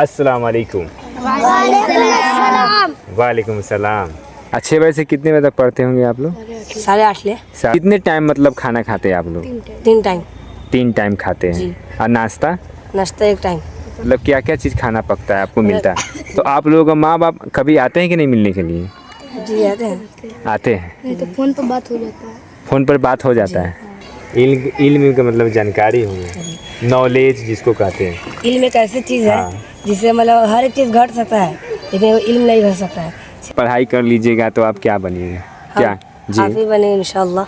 अस्सलाम वालेकुम। वालेकुम सलाम। अच्छे बजे से कितने बजे तक पढ़ते होंगे आप लोग? 8:30 ले। कितने टाइम मतलब खाना खाते हैं आप लोग? 3 टाइम। 3 टाइम खाते हैं। जी। और नाश्ता? नाश्ता 1 टाइम। मतलब क्या क्या चीज़ खाना पकता है आपको मिलता है? तो आप लोगों का माँ बाप कभी आते हैं कि नहीं मिलने के लिए? जी आते हैं। आते हैं। नहीं तो फोन पर बात हो जाता है। फ़ोन पर बात हो जाता है। इल्म का मतलब जानकारी हुई, नॉलेज जिसको कहते हैं। इल्म एक ऐसी चीज़ है हाँ। जिससे मतलब हर एक चीज़ घट सकता है, लेकिन वो इल्म नहीं घट सकता है। पढ़ाई कर लीजिएगा तो आप क्या बनिएगा? क्या जी? हाफिज बने इंशाल्लाह।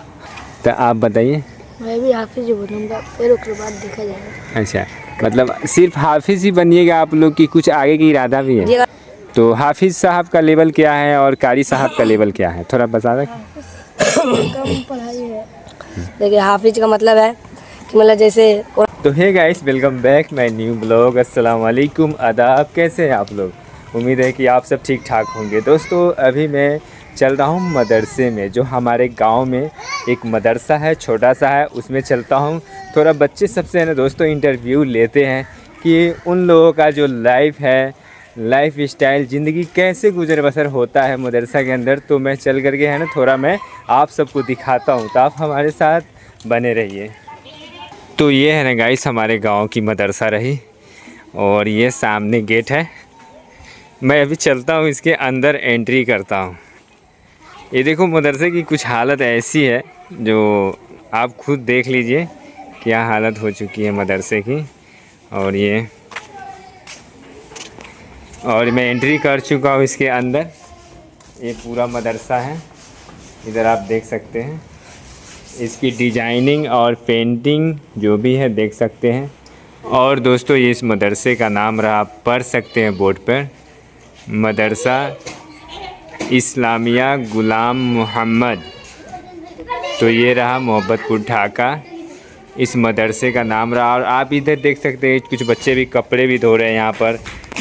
तो आप बताइए। मैं भी हाफिज ही बनूंगा, फिर उसके बाद देखा जाएगा। अच्छा, मतलब सिर्फ हाफिज़ ही बनिएगा आप लोग की कुछ आगे की इरादा भी है? जी। तो हाफिज़ साहब का लेवल क्या है और कारी साहब का लेवल क्या है, थोड़ा बता दें? कम पढ़ाई है। देखिए हाफिज का मतलब है कि मतलब जैसे तो hey guys, welcome back my new blog. अस्सलाम वालेकुम, आदाब। कैसे हैं आप लोग? उम्मीद है कि आप सब ठीक ठाक होंगे। दोस्तों अभी मैं चल रहा हूँ मदरसे में, जो हमारे गांव में एक मदरसा है, छोटा सा है, उसमें चलता हूँ। थोड़ा बच्चे सबसे है ना दोस्तों इंटरव्यू लेते हैं कि उन लोगों का जो लाइफ है, लाइफ स्टाइल, ज़िंदगी कैसे गुजर बसर होता है मदरसा के अंदर। तो मैं चल करके है ना थोड़ा मैं आप सबको दिखाता हूँ, तो आप हमारे साथ बने रहिए। तो ये है ना गाइस हमारे गांव की मदरसा रही, और ये सामने गेट है। मैं अभी चलता हूँ, इसके अंदर एंट्री करता हूँ। ये देखो मदरसे की कुछ हालत ऐसी है जो आप खुद देख लीजिए क्या हालत हो चुकी है मदरसे की। और मैं एंट्री कर चुका हूँ इसके अंदर। ये पूरा मदरसा है, इधर आप देख सकते हैं। इसकी डिजाइनिंग और पेंटिंग जो भी है देख सकते हैं। और दोस्तों ये इस मदरसे का नाम रहा, आप पढ़ सकते हैं बोर्ड पर, मदरसा इस्लामिया गुलाम मोहम्मद। तो ये रहा मोहब्बतपुर ढाका, इस मदरसे का नाम रहा। और आप इधर देख सकते हैं कुछ बच्चे भी कपड़े भी धो रहे हैं यहाँ पर।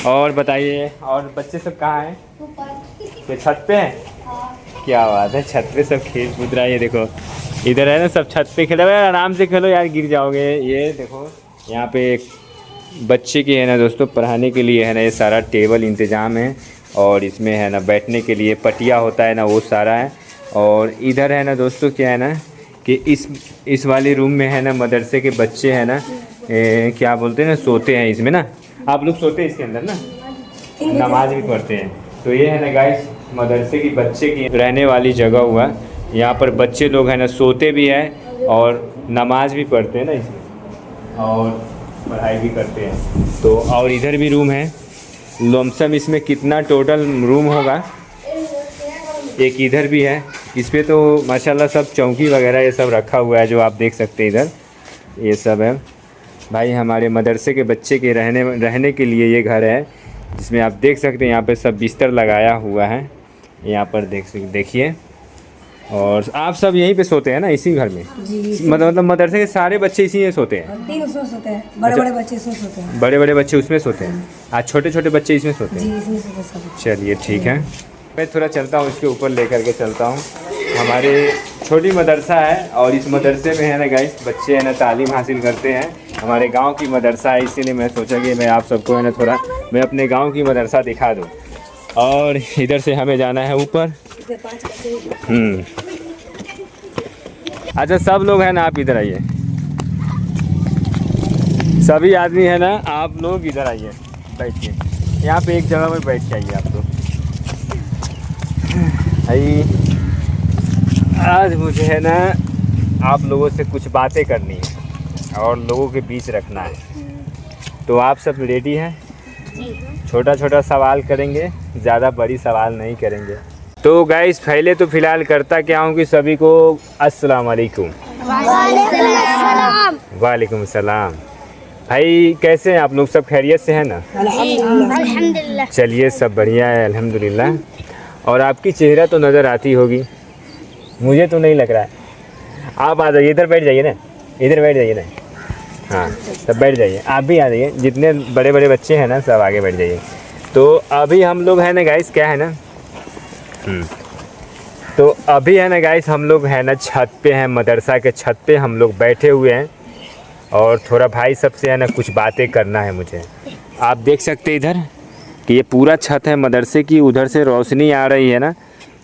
और बताइए, और बच्चे सब कहाँ हैं? ये छत पे हैं? क्या बात है, छत पे सब खेल कूद रहा है। ये देखो इधर है ना, सब छत पे खेल रहे हैं। आराम से खेलो यार, गिर जाओगे। ये देखो यहाँ पे एक बच्चे की है ना दोस्तों पढ़ाने के लिए है ना ये सारा टेबल इंतज़ाम है, और इसमें है ना बैठने के लिए पटिया होता है ना वो सारा है। और इधर है ना दोस्तों क्या है ना कि इस वाले रूम में है ना मदरसे के बच्चे हैं ना क्या बोलते हैं ना, सोते हैं इसमें ना। आप लोग सोते हैं इसके अंदर ना, नमाज भी पढ़ते हैं। तो ये है ना गाइस मदरसे की बच्चे की रहने वाली जगह हुआ। यहाँ पर बच्चे लोग हैं ना सोते भी हैं और नमाज भी पढ़ते हैं ना इसमें, और पढ़ाई भी करते हैं। तो और इधर भी रूम है। लमसम इसमें कितना टोटल रूम होगा, एक इधर भी है। इस पे तो माशाल्लाह सब चौकी वगैरह ये सब रखा हुआ है, जो आप देख सकते हैं इधर ये सब है। भाई हमारे मदरसे के बच्चे के रहने के लिए ये घर है, जिसमें आप देख सकते हैं यहाँ पे सब बिस्तर लगाया हुआ है। यहाँ पर देखिए। और आप सब यहीं पे सोते हैं ना, इसी घर में? मतलब मदरसे के सारे बच्चे इसी में सोते हैं? 3 उसमें सोते हैं, बड़े-बड़े बच्चे इसमें सोते हैं। बड़े-बड़े बच्चे उसमें सोते हैं, आज छोटे-छोटे बच्चे इसमें सोते हैं? जी इसमें सोते सब। चलिए ठीक है, मैं थोड़ा चलता हूँ, इसके ऊपर लेकर के चलता हूँ। हमारे छोटी मदरसा है, और इस मदरसे में है ना गाइस बच्चे है ना तालीम हासिल करते हैं। हमारे गांव की मदरसा है, इसीलिए मैं सोचा कि मैं आप सबको है ना थोड़ा मैं अपने गांव की मदरसा दिखा दूँ। और इधर से हमें जाना है ऊपर। अच्छा सब लोग हैं ना, आप इधर आइए, सभी आदमी है ना, आप लोग इधर आइए, बैठिए यहाँ पे एक जगह पर बैठ के आइए आप लोग। आज मुझे है ना आप लोगों से कुछ बातें करनी है और लोगों के बीच रखना है। तो आप सब रेडी हैं? छोटा छोटा सवाल करेंगे, ज़्यादा बड़ी सवाल नहीं करेंगे। तो गाइस पहले तो फ़िलहाल करता क्या हूँ कि सभी को अस्सलाम वालेकुम। वालेकुम सलाम। भाई कैसे हैं आप लोग, सब खैरियत से हैं ना? अल्हम्दुलिल्लाह। चलिए सब बढ़िया है अल्हम्दुलिल्लाह। और आपकी चेहरा तो नज़र आती होगी, मुझे तो नहीं लग रहा है। आप आ जाइए, इधर बैठ जाइए ना, इधर बैठ जाइए ना। हाँ सब बैठ जाइए, आप भी आ जाइए, जितने बड़े बड़े बच्चे हैं ना सब आगे बैठ जाइए। तो अभी हम लोग है ना गाइस क्या है ना तो अभी है ना गाइस हम लोग है ना छत पे हैं, मदरसा के छत पे हम लोग बैठे हुए हैं। और थोड़ा भाई सबसे है ना कुछ बातें करना है मुझे। आप देख सकते हैं इधर कि ये पूरा छत है मदरसे की, उधर से रोशनी आ रही है ना,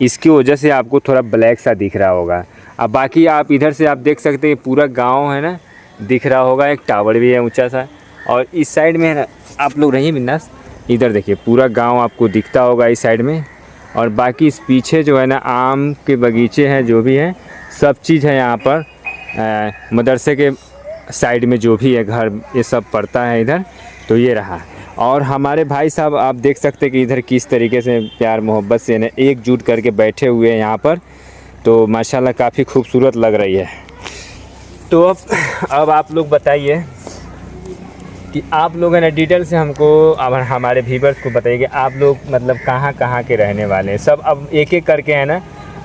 इसकी वजह से आपको थोड़ा ब्लैक सा दिख रहा होगा। अब बाकी आप इधर से आप देख सकते हैं पूरा गांव है ना दिख रहा होगा, एक टावर भी है ऊंचा सा, और इस साइड में है ना आप लोग रहिए बिंदास, इधर देखिए पूरा गांव आपको दिखता होगा इस साइड में। और बाकी इस पीछे जो है ना आम के बगीचे हैं, जो भी है सब चीज़ है यहाँ पर। मदरसे के साइड में जो भी है घर ये सब पड़ता है इधर। तो ये रहा, और हमारे भाई साहब आप देख सकते हैं कि इधर किस तरीके से प्यार मोहब्बत से ना एकजुट करके बैठे हुए हैं यहाँ पर। तो माशाल्लाह काफ़ी खूबसूरत लग रही है। तो अब आप लोग बताइए कि आप लोग है ना डिटेल से हमको, अब हमारे व्यूअर्स को बताइए कि आप लोग मतलब कहाँ कहाँ के रहने वाले हैं सब। अब एक एक करके है ना,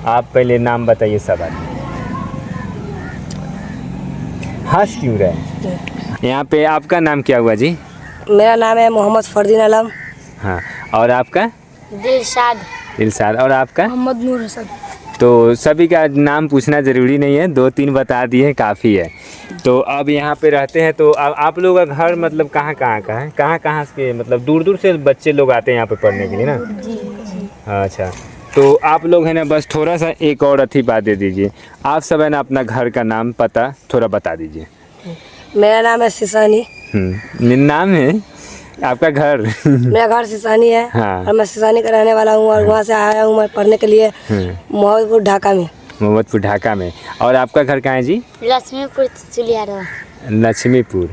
आप पहले नाम बताइए सब आदमी। हंस क्यों रहे? यहाँ पे आपका नाम क्या हुआ जी? मेरा नाम है मोहम्मद फरदीन आलम। हाँ, और आपका? दिलशाद। और आपका? मोहम्मद नूर हसन। तो सभी का नाम पूछना ज़रूरी नहीं है, 2-3 बता दिए काफ़ी है। तो अब यहाँ पे रहते हैं, तो अब आप लोग का घर मतलब कहाँ कहाँ का है? कहाँ कहाँ से मतलब दूर दूर से बच्चे लोग आते हैं यहाँ पे पढ़ने के लिए ना? अच्छा, तो आप लोग है ना बस थोड़ा सा एक और अच्छी बात दे दीजिए, आप सब है ना अपना घर का नाम पता थोड़ा बता दीजिए। मेरा नाम है सिसानी। नाम है आपका घर? मेरा घर सिसानी है। हाँ। और मैं सिसानी का रहने वाला हूँ, और वहाँ से आया हूँ मैं पढ़ने के लिए मोहम्मदपुर ढाका में। मोहम्मदपुर ढाका में। और आपका घर कहाँ है जी? लक्ष्मीपुर चुलियारा। लक्ष्मीपुर।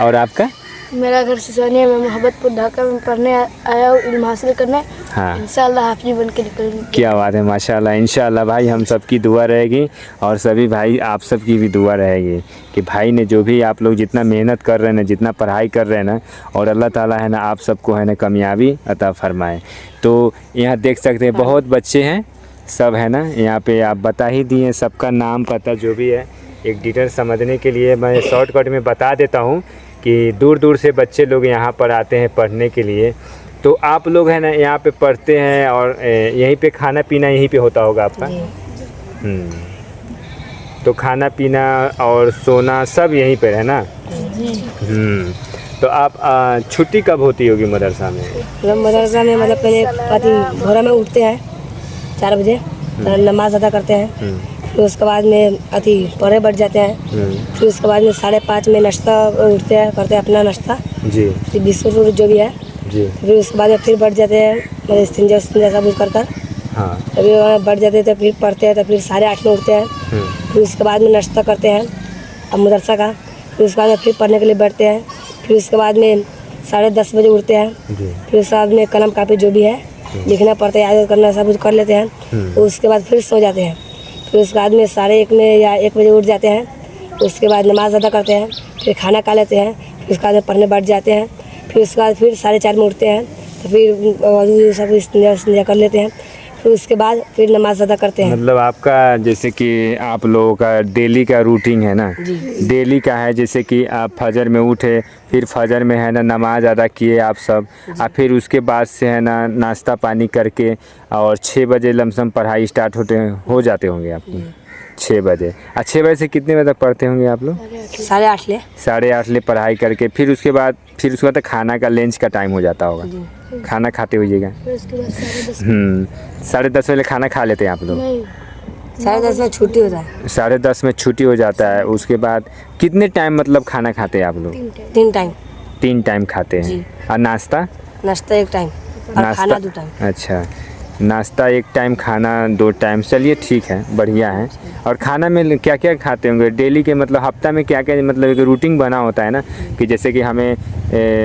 और आपका? मेरा घर सिसानी है। मैं मोहम्मदपुर ढाका में पढ़ने आया हूँ, इल्म हासिल करने। हाँ, इंशाअल्लाह हाफिज बन के निकलूंगी। क्या बात है, माशाल्लाह। इंशाअल्लाह भाई हम सब की दुआ रहेगी, और सभी भाई आप सब की भी दुआ रहेगी कि भाई ने जो भी आप लोग जितना मेहनत कर रहे हैं ना, जितना पढ़ाई कर रहे हैं ना, और अल्लाह ताला है ना आप सबको है ना कामयाबी अता फरमाए। तो यहाँ देख सकते हैं बहुत बच्चे हैं सब है ना, यहाँ पे आप बता ही दिए सबका नाम पता जो भी है। एक डिटेल समझने के लिए मैं शॉर्टकट में बता देता हूँ कि दूर दूर से बच्चे लोग यहाँ पर आते हैं पढ़ने के लिए। तो आप लोग है ना यहाँ पे पढ़ते हैं, और यहीं पे खाना पीना यहीं पे होता होगा आपका? तो खाना पीना और सोना सब यहीं पे है ना? तो आप छुट्टी कब होती होगी मदरसा में? मदरसा में मतलब पहले भोर में उठते हैं 4 बजे, नमाज अदा करते हैं। फिर उसके बाद में पढ़े बैठ जाते हैं। फिर उसके बाद में 5:30 में नाश्ता उठते हैं, करते हैं अपना नाश्ता जी, फिर बिस्कुट जो भी है जी। फिर उसके बाद में फिर बैठ जाते हैं, मतलब इस्तिंजा सब कुछ कर हाँ। अभी बैठ जाते हैं, तो फिर पढ़ते हैं, तो फिर 8:30 में उठते हैं। फिर उसके बाद में नाश्ता करते हैं अब मदरसा का। फिर उसके बाद में फिर पढ़ने के लिए बैठते हैं। फिर उसके बाद में 10:30 बजे उठते हैं। फिर उसके बाद में कलम कापी जो भी है लिखना पड़ता है, याद करना सब कुछ कर लेते हैं। उसके बाद फिर सो जाते हैं। फिर उसके बाद में 1:30 में या 1 बजे उठ जाते हैं। उसके बाद नमाज अदा करते हैं, फिर खाना खा लेते हैं। फिर उसके बाद में पढ़ने बैठ जाते हैं। फिर उसके बाद फिर 4:30 में उठते हैं, तो फिर सब इस्तिंजा कर लेते हैं। फिर उसके बाद फिर नमाज अदा करते हैं। मतलब आपका जैसे कि आप लोगों का डेली का रूटीन है ना, डेली का है, जैसे कि आप फजर में उठे, फिर फजर में है ना नमाज अदा किए आप सब, और फिर उसके बाद से है ना नाश्ता पानी करके, और 6 बजे लमसम पढ़ाई स्टार्ट हो जाते होंगे आपकी 6 बजे। 6 बजे से कितने बजे तक पढ़ते होंगे आप लोग? 8:30 ले पढ़ाई करके, फिर उसके बाद खाना का लंच का टाइम हो जाता होगा, खाना खाते होइएगा। 10:30 बजे खाना खा लेते हैं आप लोग? 10:30 में छुट्टी होता है। 10:30 में छुट्टी हो जाता है। उसके बाद कितने टाइम मतलब खाना खाते हैं आप लोग? 3 टाइम खाते हैं। और नाश्ता 1 टाइम और खाना 2 टाइम। अच्छा, नाश्ता 1 टाइम, खाना 2 टाइम। चलिए ठीक है, बढ़िया है। और खाना में क्या क्या खाते होंगे डेली के, मतलब हफ्ता में क्या क्या, मतलब एक रूटीन बना होता है ना कि जैसे कि हमें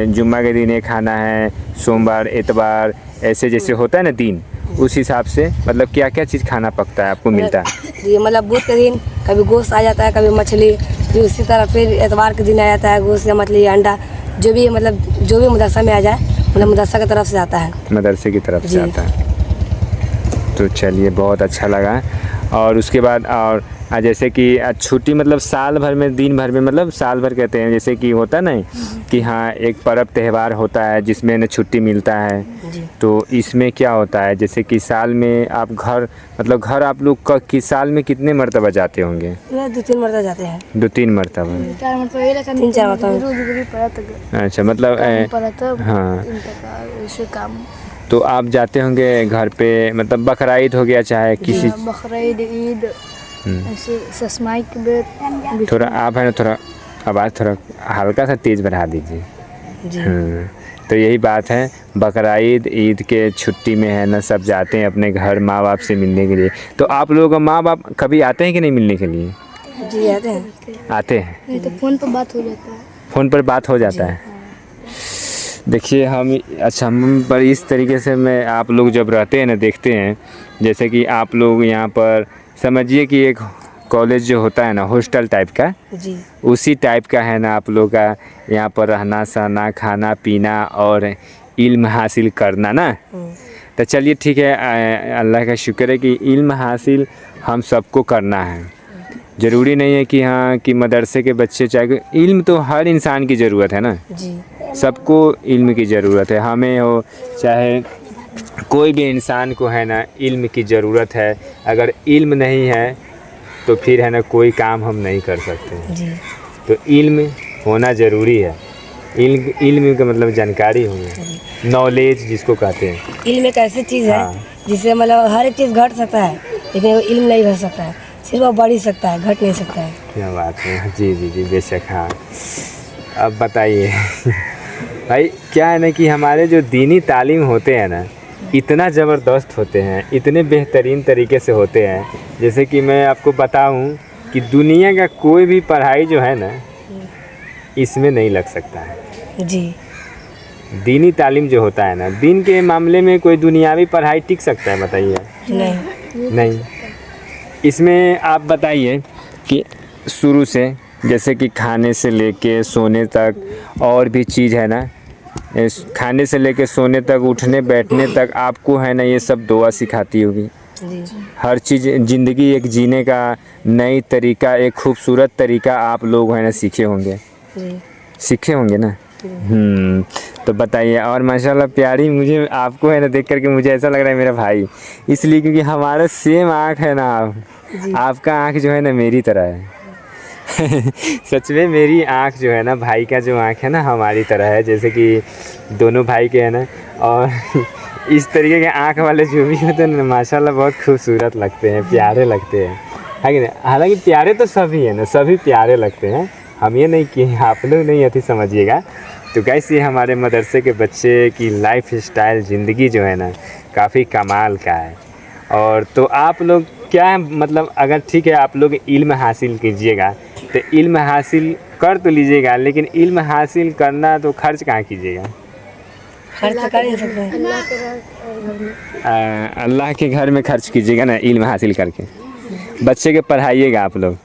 जुम्मा के दिन ये खाना है, सोमवार इतवार ऐसे जैसे होता है ना दिन, उस हिसाब से मतलब क्या क्या चीज़ खाना पकता है आपको मिलता है? जी, मतलब बुध के दिन कभी गोश्त आ जाता है, कभी मछली। फिर उसी तरह फिर एतवार के दिन आ जाता है गोश्त या मछली या अंडा, जो भी मदरसा में आ जाए, मतलब मदरसा की तरफ से आता है। मदरसे की तरफ से आता है। तो चलिए बहुत अच्छा लगा। और उसके बाद और जैसे कि छुट्टी मतलब साल भर में, दिन भर में, मतलब साल भर कहते हैं, जैसे कि होता नहीं कि हाँ एक पर्व त्यौहार होता है जिसमें ना छुट्टी मिलता है। जी। तो इसमें क्या होता है, जैसे कि साल में आप घर, मतलब घर आप लोग कि साल में कितने मरतबा जाते होंगे? 2-3 मरतबा जाते हैं। 2-3 मरतबा। 3-4 मरतबा। अच्छा, मतलब हाँ, ऐसे काम। तो आप जाते होंगे घर पे, मतलब बकरीद हो गया चाहे किसी, बकरीद, ईद, ऐसे ससमाई के बेट। थोड़ा आप है ना, थोड़ा आवाज़ थोड़ा हल्का सा तेज़ बढ़ा दीजिए। जी। तो यही बात है, बकरीद ईद के छुट्टी में है ना सब जाते हैं अपने घर माँ बाप से मिलने के लिए। तो आप लोगों का माँ बाप कभी आते हैं कि नहीं मिलने के लिए? जी आते हैं। आते हैं। नहीं तो फ़ोन पर बात हो जाता है। फ़ोन पर बात हो जाता है। देखिए हम पर इस तरीके से मैं, आप लोग जब रहते हैं ना देखते हैं, जैसे कि आप लोग यहाँ पर समझिए कि एक कॉलेज जो होता है ना हॉस्टल टाइप का, जी। उसी टाइप का है ना आप लोग का यहाँ पर रहना सहना खाना पीना और इल्म हासिल करना ना। तो चलिए ठीक है, अल्लाह का शुक्र है कि इल्म हासिल हम सबको करना है। ज़रूरी नहीं है कि हाँ कि मदरसे के बच्चे, चाहे इल्म तो हर इंसान की ज़रूरत है ना, जी। सबको इल्म की ज़रूरत है, हमें हो चाहे कोई भी इंसान को है ना इल्म की ज़रूरत है। अगर इल्म नहीं है तो फिर है ना कोई काम हम नहीं कर सकते। जी। तो इल्म होना ज़रूरी है। इल्म का मतलब जानकारी होना, नॉलेज जिसको कहते हैं। इल्म एक ऐसी चीज़ है हाँ। जिससे मतलब हर एक चीज़ घट सकता है, लेकिन वो इल्म नहीं घट सकता है, सिर्फ वो बढ़ ही सकता है, घट नहीं सकता है। क्या बात है, जी जी जी बेशक। हाँ, अब बताइए भाई, क्या है ना कि हमारे जो दीनी तालीम होते हैं ना इतना ज़बरदस्त होते हैं, इतने बेहतरीन तरीके से होते हैं, जैसे कि मैं आपको बताऊं कि दुनिया का कोई भी पढ़ाई जो है ना इसमें नहीं लग सकता है। जी। दीनी तालीम जो होता है ना, दीन के मामले में कोई दुनियावी पढ़ाई टिक सकता है? बताइए। नहीं। नहीं। इसमें आप बताइए कि शुरू से जैसे कि खाने से लेके सोने तक और भी चीज़ है ना, खाने से लेके सोने तक, उठने बैठने तक आपको है ना ये सब दुआ सिखाती होगी। जी। हर चीज़, ज़िंदगी एक जीने का नई तरीका, एक खूबसूरत तरीका आप लोग है ना सीखे होंगे। जी। सीखे होंगे ना। तो बताइए। और माशाल्लाह प्यारी, मुझे आपको है ना देख करके मुझे ऐसा लग रहा है मेरा भाई, इसलिए क्योंकि हमारा सेम आँख है ना, आपका आँख जो है ना मेरी तरह है। सच में मेरी आँख जो है ना, भाई का जो आँख है ना हमारी तरह है, जैसे कि दोनों भाई के है ना। और इस तरीके के आँख वाले जो भी होते हैं ना माशाल्लाह बहुत खूबसूरत लगते हैं, प्यारे लगते हैं, है कि नहीं? हालांकि प्यारे तो सभी है ना, सभी प्यारे लगते हैं, हम ये नहीं कि आप लोग नहीं अति समझिएगा। तो गाइस ये हमारे मदरसे के बच्चे की लाइफ स्टाइल, ज़िंदगी जो है ना काफ़ी कमाल का है। और तो आप लोग क्या मतलब, अगर ठीक है आप लोग इल्म हासिल कीजिएगा तो इल्म हासिल कर तो लीजिएगा, लेकिन इल्म हासिल करना तो खर्च कहाँ कीजिएगा? खर्च कर ही सकते हैं। अल्लाह के घर में खर्च कीजिएगा ना इल्म हासिल करके, बच्चे के पढ़ाइएगा आप लोग।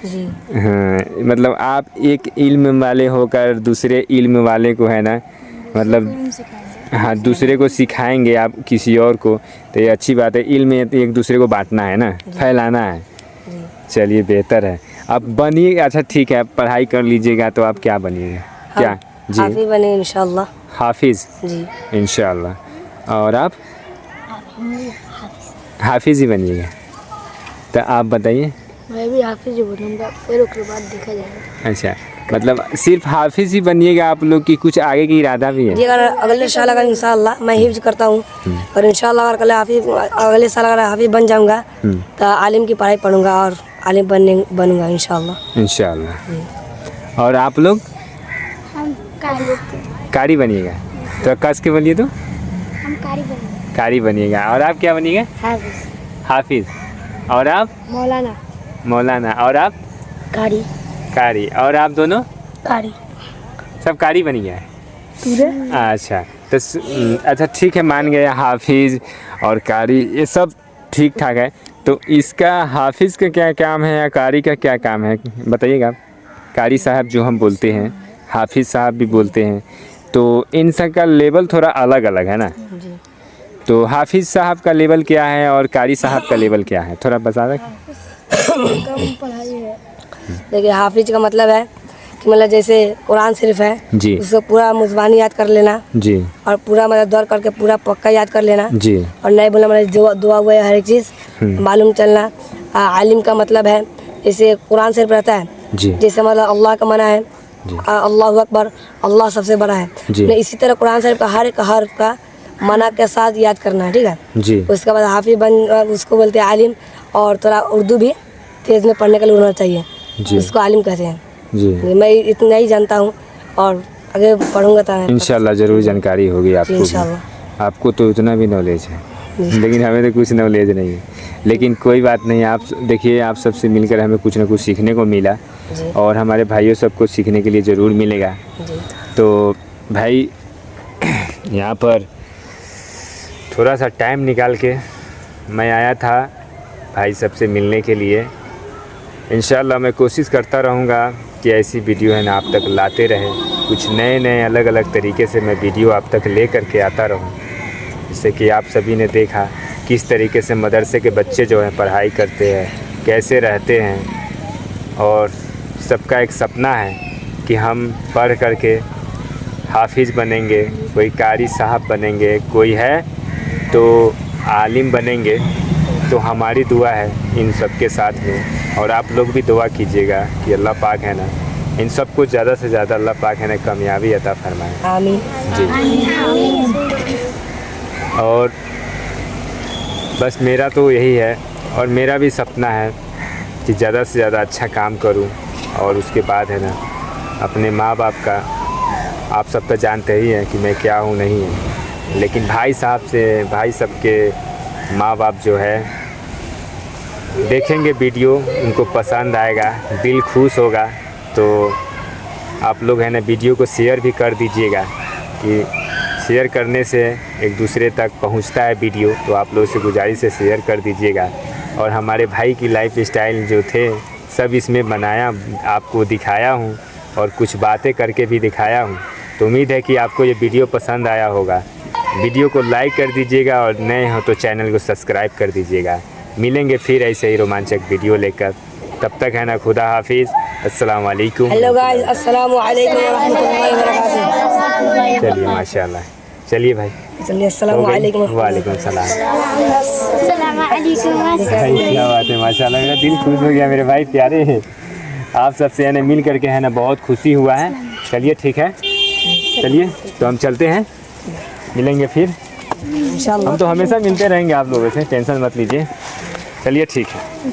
जी। हाँ, मतलब आप एक इल्म वाले होकर दूसरे इल्म वाले को है ना, मतलब हाँ दूसरे को सिखाएंगे आप किसी और को, तो ये अच्छी बात है। इल्म एक दूसरे को बांटना है ना, फैलाना है। चलिए बेहतर है। अब बनिए, अच्छा ठीक है, पढ़ाई कर लीजिएगा तो आप क्या बनिएगा? क्या? जी, हाफिज बने इंशाल्लाह। हाफिज़ जी। इंशाल्लाह। और आप? हाफिज़ ही बनिएगा। तो आप बताइए। मैं भी हाफिज ही बनूंगा, फिर उसके बाद देखा जाएगा। अच्छा, मतलब सिर्फ हाफिज़ ही बनिएगा आप लोग की कुछ आगे की इरादा भी है? जी, अगर अगले साल अगर इंशाल्लाह मैं हिफ्ज करता हूँ और इंशाल्लाह अगर अगले साल अगर हाफिज बन जाऊँगा तो आलिम की पढ़ाई पढ़ूंगा और आलिम बनूंगा इंशाल्लाह। इंशाल्लाह। और आप लोग? हम कारी बनिएगा। तो कस के बोलिए तो? हम कारी बनिएगा। और आप क्या बनिएगा? हाफिज़। और आप? मौलाना। और आप? कारी। और आप दोनों? सब कारी बन गया है। अच्छा, तो अच्छा ठीक है, मान गए हाफिज़ और कारी, ये सब ठीक ठाक है। तो इसका हाफिज़ का क्या काम है या कारी का क्या काम है बताइएगा आप? कारी साहब जो हम बोलते हैं, हाफिज़ साहब भी बोलते हैं, तो इन सब का लेवल थोड़ा अलग अलग है ना। तो हाफिज़ साहब का लेवल क्या है और कारी साहब का लेवल क्या है, थोड़ा बता दें? कम पढ़ाई है। देखिए हाफिज का मतलब है कि मतलब जैसे कुरान शरीफ है जी उसको पूरा मुज़बानी याद कर लेना जी और पूरा मतलब दौड़ करके पूरा पक्का याद कर लेना जी और नहीं बोलना मतलब दुआ हुआ है हर एक चीज़ मालूम चलना। आलिम का मतलब है जैसे कुरान शरीफ रहता है जी जैसे मतलब अल्लाह का मना है अल्लाह अकबर अल्लाह सबसे बड़ा है जी। नहीं इसी तरह कुरान शरीफ का हर एक हर्फ का मना के साथ याद करना है ठीक है। जी उसके बाद हाफिज बन उसको बोलते हैं आलिम और थोड़ा उर्दू भी तेज़ में पढ़ने के लिए होना चाहिए जी उसको आलिम कहते हैं। जी मैं इतना ही जानता हूँ और आगे पढ़ूंगा तो इंशाल्लाह ज़रूर जानकारी होगी आपको भी। इंशाल्लाह। आपको तो उतना भी नॉलेज है लेकिन हमें तो कुछ नॉलेज नहीं है। लेकिन कोई बात नहीं, आप देखिए आप सबसे मिलकर हमें कुछ ना कुछ सीखने को मिला जी और हमारे भाइयों सबको सीखने के लिए ज़रूर मिलेगा। जी तो भाई यहाँ पर थोड़ा सा टाइम निकाल के मैं आया था भाई सबसे मिलने के लिए। इंशाल्लाह मैं कोशिश करता रहूँगा कि ऐसी वीडियो है ना आप तक लाते रहे, कुछ नए नए अलग अलग तरीके से मैं वीडियो आप तक ले करके आता रहूँ, जिससे कि आप सभी ने देखा किस तरीके से मदरसे के बच्चे जो हैं पढ़ाई करते हैं, कैसे रहते हैं। और सबका एक सपना है कि हम पढ़ करके हाफिज़ बनेंगे, कोई कारी साहब बनेंगे, कोई है तो आलिम बनेंगे। तो हमारी दुआ है इन सब के साथ में और आप लोग भी दुआ कीजिएगा कि अल्लाह पाक है ना इन सब को ज़्यादा से ज़्यादा अल्लाह पाक है ना कामयाबी अता फरमाए। आमीन जी और बस मेरा तो यही है और मेरा भी सपना है कि ज़्यादा से ज़्यादा अच्छा काम करूं और उसके बाद है ना अपने माँ बाप का, आप सब तो जानते ही हैं कि मैं क्या हूँ नहीं है, लेकिन भाई साहब से भाई सबके माँ बाप जो है देखेंगे वीडियो, उनको पसंद आएगा, दिल खुश होगा तो आप लोग है ना वीडियो को शेयर भी कर दीजिएगा कि शेयर करने से एक दूसरे तक पहुंचता है वीडियो। तो आप लोगों से गुजारिश है शेयर कर दीजिएगा। और हमारे भाई की लाइफ स्टाइल जो थे सब इसमें बनाया, आपको दिखाया हूँ और कुछ बातें करके भी दिखाया हूँ। तो उम्मीद है कि आपको ये वीडियो पसंद आया होगा। वीडियो को लाइक कर दीजिएगा और नए हो तो चैनल को सब्सक्राइब कर दीजिएगा। मिलेंगे फिर ऐसे ही रोमांचक वीडियो लेकर, तब तक है ना खुदा हाफिज़, अस्सलाम वालेकुम। हेलो गाइस, अस्सलाम वालेकुम रहमतुल्लाहि व बरकातहू। चलिए माशाल्लाह, चलिए भाई चलिए अस्सलाम वालेकुम। वालेकुम सलाम। अस्सलाम वालेकुम। भाई क्या बात है, माशाल्लाह मेरा दिल खुश हो गया, मेरे भाई प्यारे हैं। आप सबसे है ना मिल करके है ना बहुत खुशी हुआ है। चलिए ठीक है, चलिए तो हम चलते हैं, मिलेंगे फिर इंशाल्लाह। हम तो हमेशा मिलते रहेंगे आप लोगों से, टेंशन मत लीजिए। चलिए ठीक है।